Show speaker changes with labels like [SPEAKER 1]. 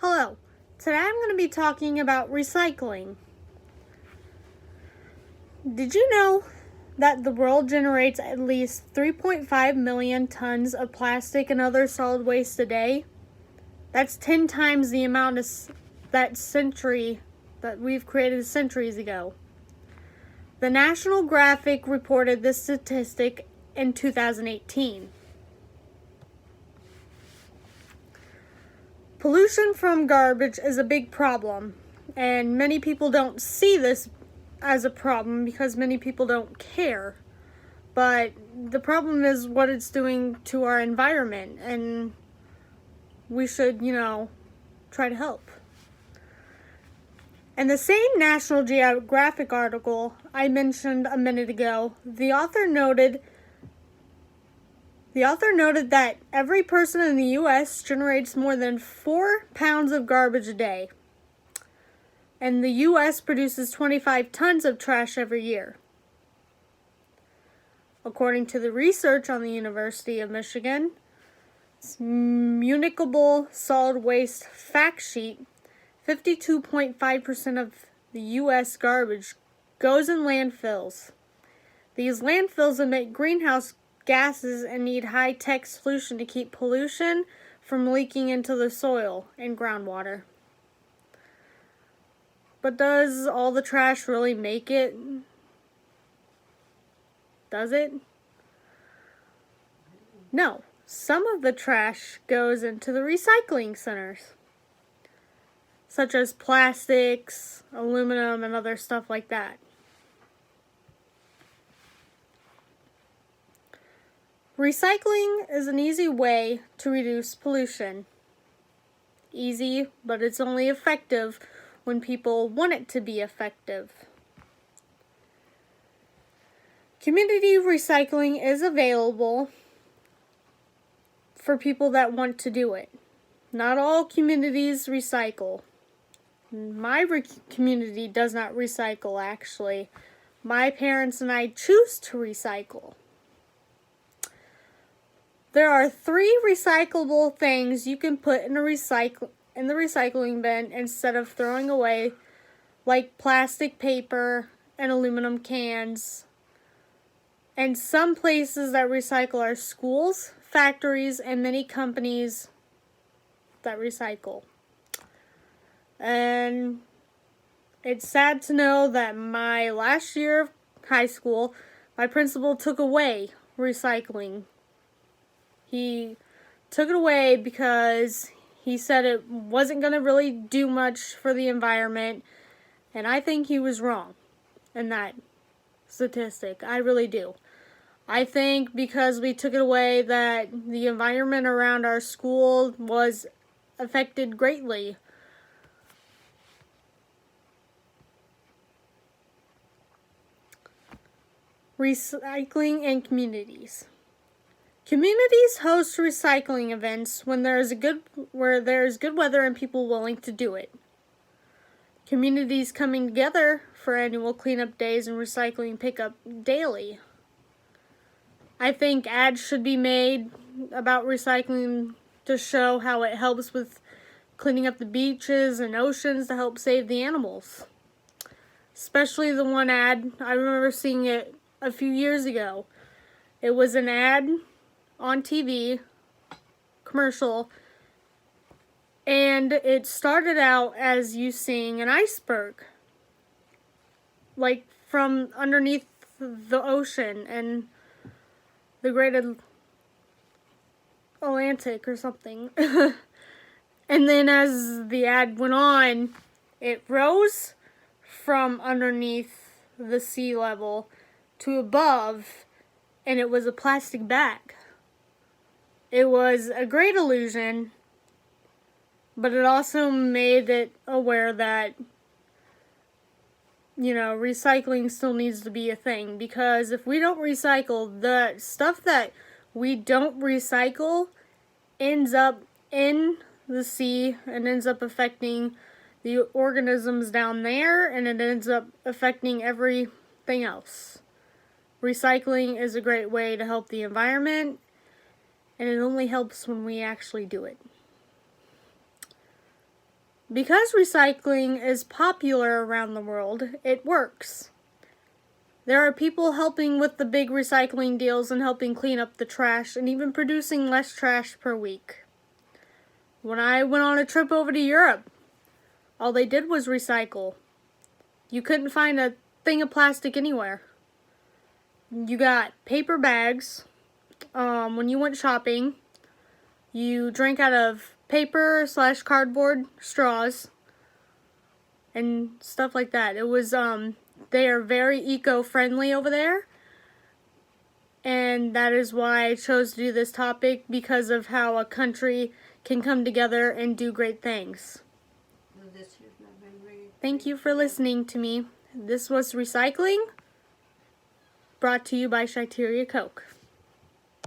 [SPEAKER 1] Hello, today I'm going to be talking about recycling. Did you know that the world generates at least 3.5 million tons of plastic and other solid waste a day? That's 10 times the amount that we've created centuries ago. The National Geographic reported this statistic in 2018. Pollution from garbage is a big problem, and many people don't see this as a problem because many people don't care. But the problem is what it's doing to our environment, and we should, try to help. In the same National Geographic article I mentioned a minute ago, the author noted that every person in the U.S. generates more than 4 pounds of garbage a day, and the U.S. produces 25 tons of trash every year. According to the research on the University of Michigan's Municipal Solid Waste Fact Sheet, 52.5% of the U.S. garbage goes in landfills. These landfills emit greenhouse gases and need high-tech solution to keep pollution from leaking into the soil and groundwater. But does all the trash really make it? Does it? No. Some of the trash goes into the recycling centers, such as plastics, aluminum, and other stuff like that. Recycling is an easy way to reduce pollution. Easy, but it's only effective when people want it to be effective. Community recycling is available for people that want to do it. Not all communities recycle. My community does not recycle, actually. My parents and I choose to recycle. There are 3 recyclable things you can put in the recycling bin instead of throwing away, like plastic, paper, and aluminum cans. And some places that recycle are schools, factories, and many companies that recycle. And it's sad to know that my last year of high school, my principal took away recycling. He took it away because he said it wasn't going to really do much for the environment, and I think he was wrong in that statistic. I really do. I think because we took it away that the environment around our school was affected greatly. Recycling and communities. Communities host recycling events when there is good weather and people willing to do it. Communities coming together for annual cleanup days and recycling pickup daily. I think ads should be made about recycling to show how it helps with cleaning up the beaches and oceans to help save the animals. Especially the one ad, I remember seeing it a few years ago. It was an ad on TV, commercial, and it started out as you seeing an iceberg, like from underneath the ocean and the Great Atlantic or something. And then as the ad went on, it rose from underneath the sea level to above, and it was a plastic bag. It was a great illusion, but it also made it aware that, recycling still needs to be a thing, because if we don't recycle, the stuff that we don't recycle ends up in the sea and ends up affecting the organisms down there, and it ends up affecting everything else. Recycling is a great way to help the environment, and it only helps when we actually do it. Because recycling is popular around the world, it works. There are people helping with the big recycling deals and helping clean up the trash and even producing less trash per week. When I went on a trip over to Europe, all they did was recycle. You couldn't find a thing of plastic anywhere. You got paper bags. When you went shopping, you drank out of paper/cardboard straws and stuff like that. It was, they are very eco-friendly over there. And that is why I chose to do this topic, because of how a country can come together and do great things. Thank you for listening to me. This was Recycling, brought to you by Shiteria Coke.